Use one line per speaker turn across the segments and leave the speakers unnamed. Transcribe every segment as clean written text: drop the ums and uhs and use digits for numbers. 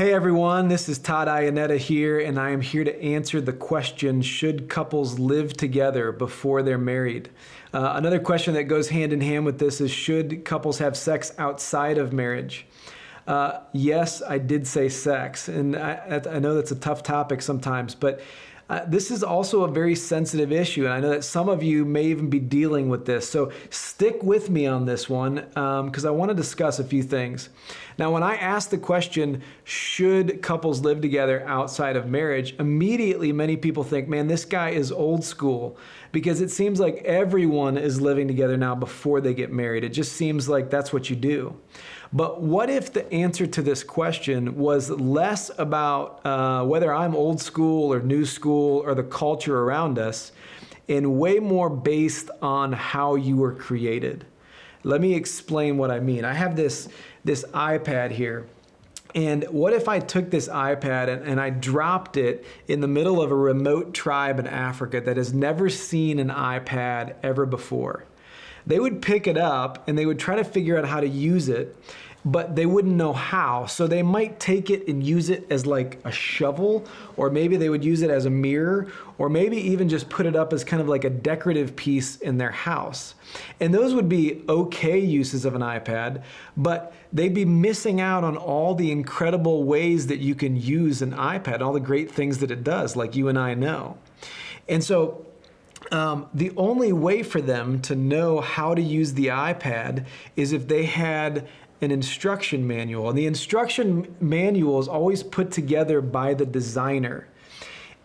Hey everyone, this is Todd Iannetta here, and I am here to answer the question, should couples live together before they're married? Another question that goes hand in hand with this is, should couples have sex outside of marriage? Yes, I did say sex, and I know that's a tough topic sometimes, but this is also a very sensitive issue, and I know that some of you may even be dealing with this. So stick with me on this one because I want to discuss a few things. Now, when I ask the question, should couples live together outside of marriage, immediately many people think, man, this guy is old school, because it seems like everyone is living together now before they get married. It just seems like that's what you do. But what if the answer to this question was less about whether I'm old school or new school or the culture around us, and way more based on how you were created? Let me explain what I mean. I have this iPad here. And what if I took this iPad and I dropped it in the middle of a remote tribe in Africa that has never seen an iPad ever before? They would pick it up and they would try to figure out how to use it, but they wouldn't know how. So they might take it and use it as like a shovel, or maybe they would use it as a mirror, or maybe even just put it up as kind of like a decorative piece in their house. And those would be okay uses of an iPad, but they'd be missing out on all the incredible ways that you can use an iPad, all the great things that it does, like you and I know. And so the only way for them to know how to use the iPad is if they had an instruction manual. And the instruction manual is always put together by the designer.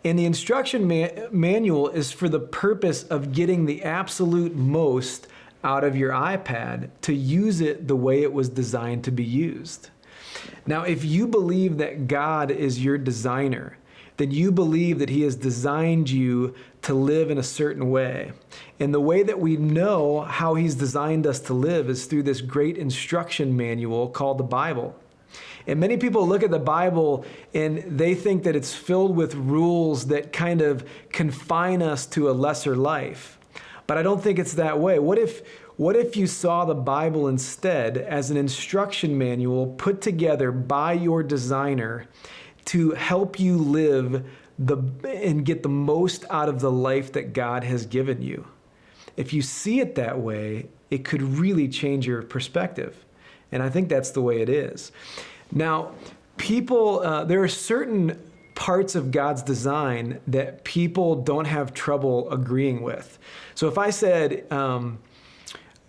And the instruction manual is for the purpose of getting the absolute most out of your iPad, to use it the way it was designed to be used. Now, if you believe that God is your designer, then you believe that He has designed you to live in a certain way. And the way that we know how He's designed us to live is through this great instruction manual called the Bible. And many people look at the Bible and they think that it's filled with rules that kind of confine us to a lesser life. But I don't think it's that way. What if you saw the Bible instead as an instruction manual put together by your designer to help you live and get the most out of the life that God has given you? If you see it that way, it could really change your perspective. And I think that's the way it is. Now, there are certain parts of God's design that people don't have trouble agreeing with. So if I said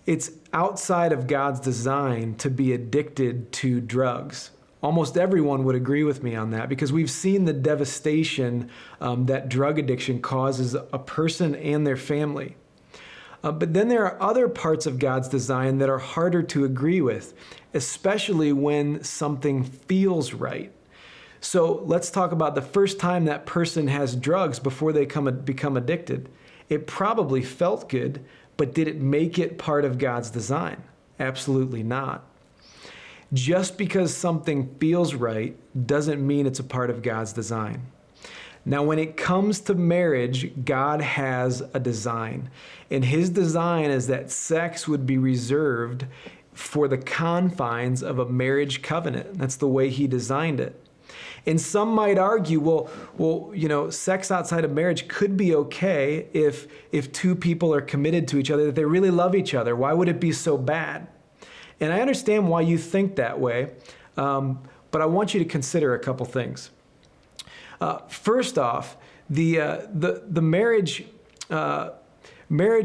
it's outside of God's design to be addicted to drugs, almost everyone would agree with me on that, because we've seen the devastation that drug addiction causes a person and their family. But then there are other parts of God's design that are harder to agree with, especially when something feels right. So let's talk about the first time that person has drugs before they become addicted. It probably felt good, but did it make it part of God's design? Absolutely not. Just because something feels right doesn't mean it's a part of God's design. Now, when it comes to marriage, God has a design. And His design is that sex would be reserved for the confines of a marriage covenant. That's the way He designed it. And some might argue, well, sex outside of marriage could be okay if two people are committed to each other, that they really love each other. Why would it be so bad? And I understand why you think that way, but I want you to consider a couple things. First off, the marriage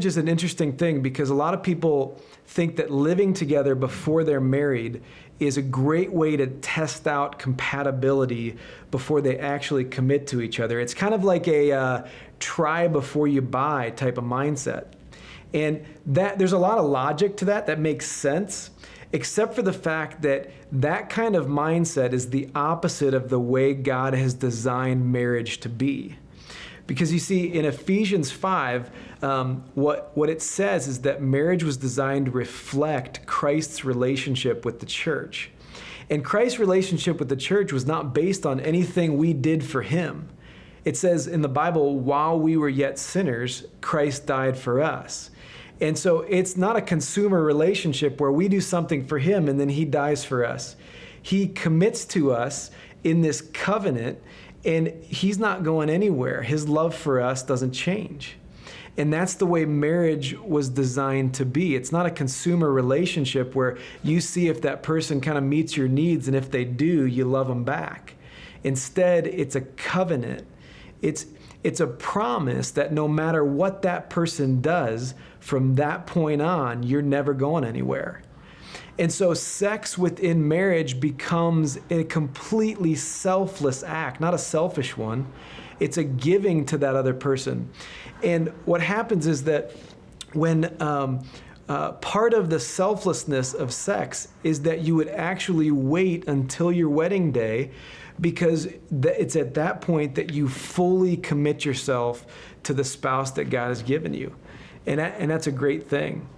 is an interesting thing, because a lot of people think that living together before they're married is a great way to test out compatibility before they actually commit to each other. It's kind of like a try before you buy type of mindset. And there's a lot of logic to that makes sense, except for the fact that that kind of mindset is the opposite of the way God has designed marriage to be. Because you see, in Ephesians 5, what it says is that marriage was designed to reflect Christ's relationship with the church. And Christ's relationship with the church was not based on anything we did for Him. It says in the Bible, while we were yet sinners, Christ died for us. And so it's not a consumer relationship where we do something for Him and then He dies for us. He commits to us in this covenant, and he's not going anywhere. His love for us doesn't change. And that's the way marriage was designed to be. It's not a consumer relationship where you see if that person kind of meets your needs, and if they do, you love them back. Instead, it's a covenant. It's a promise that no matter what that person does, from that point on, you're never going anywhere. And so sex within marriage becomes a completely selfless act, not a selfish one. It's a giving to that other person. And what happens is that when part of the selflessness of sex is that you would actually wait until your wedding day, because it's at that point that you fully commit yourself to the spouse that God has given you. And that's a great thing.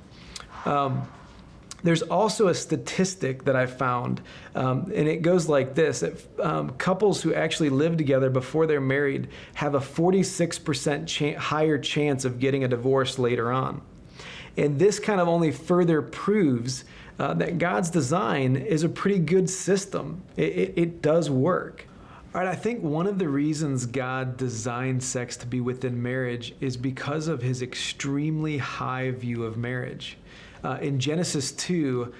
There's also a statistic that I found, and it goes like this. Couples who actually live together before they're married have a 46% higher chance of getting a divorce later on. And this kind of only further proves that God's design is a pretty good system. It does work. All right, I think one of the reasons God designed sex to be within marriage is because of his extremely high view of marriage. In Genesis 2,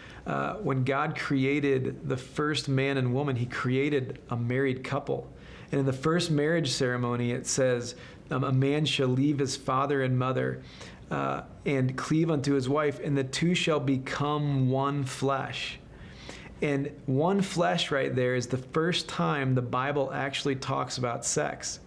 when God created the first man and woman, he created a married couple. And in the first marriage ceremony, it says, a man shall leave his father and mother and cleave unto his wife, and the two shall become one flesh. And one flesh right there is the first time the Bible actually talks about sex.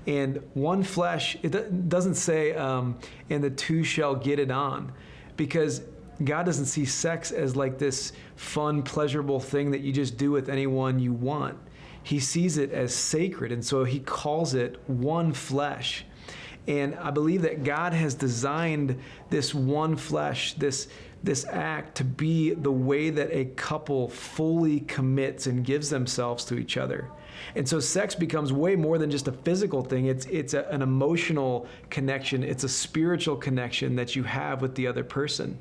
And one flesh, it doesn't say, and the two shall get it on, because God doesn't see sex as like this fun, pleasurable thing that you just do with anyone you want. He sees it as sacred, and so he calls it one flesh. And I believe that God has designed this one flesh, this act, to be the way that a couple fully commits and gives themselves to each other. And so sex becomes way more than just a physical thing. It's an emotional connection. It's a spiritual connection that you have with the other person.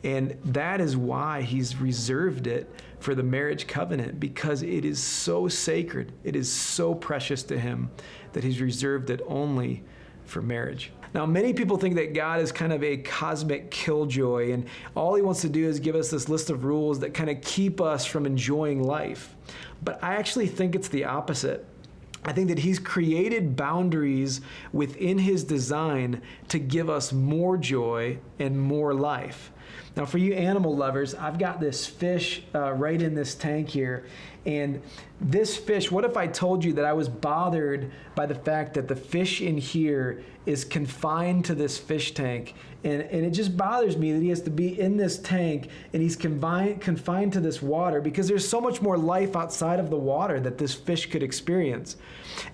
And that is why he's reserved it for the marriage covenant, because it is so sacred. It is so precious to him that he's reserved it only for marriage. Now, many people think that God is kind of a cosmic killjoy, and all he wants to do is give us this list of rules that kind of keep us from enjoying life. But I actually think it's the opposite. I think that he's created boundaries within his design to give us more joy and more life. Now, for you animal lovers, I've got this fish right in this tank here. And this fish, what if I told you that I was bothered by the fact that the fish in here is confined to this fish tank? And it just bothers me that he has to be in this tank and he's confined to this water, because there's so much more life outside of the water that this fish could experience.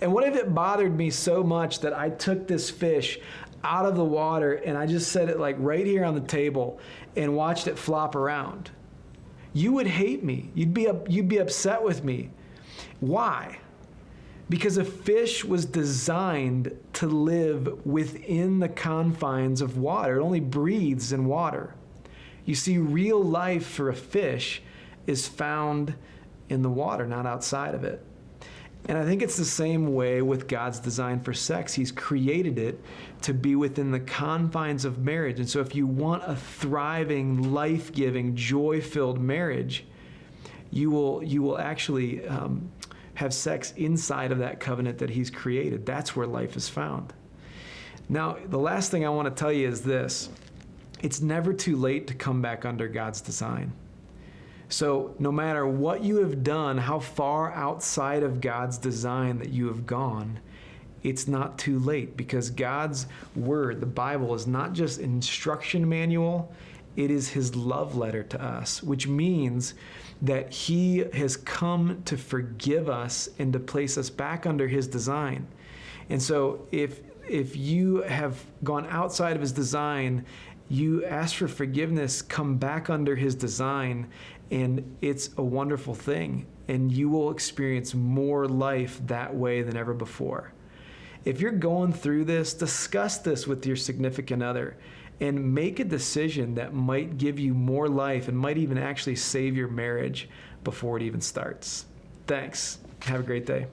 And what if it bothered me so much that I took this fish out of the water and I just set it like right here on the table and watched it flop around? You would hate me. You'd be upset with me. Why? Because a fish was designed to live within the confines of water. It only breathes in water. You see, real life for a fish is found in the water, not outside of it. And I think it's the same way with God's design for sex. He's created it to be within the confines of marriage. And so if you want a thriving, life-giving, joy-filled marriage, you will actually have sex inside of that covenant that he's created. That's where life is found. Now, the last thing I want to tell you is this. It's never too late to come back under God's design. So no matter what you have done, how far outside of God's design that you have gone, it's not too late, because God's word, the Bible, is not just an instruction manual, it is his love letter to us, which means that he has come to forgive us and to place us back under his design. And so if you have gone outside of his design, you ask for forgiveness, come back under his design, and it's a wonderful thing. And you will experience more life that way than ever before. If you're going through this, discuss this with your significant other and make a decision that might give you more life and might even actually save your marriage before it even starts. Thanks. Have a great day.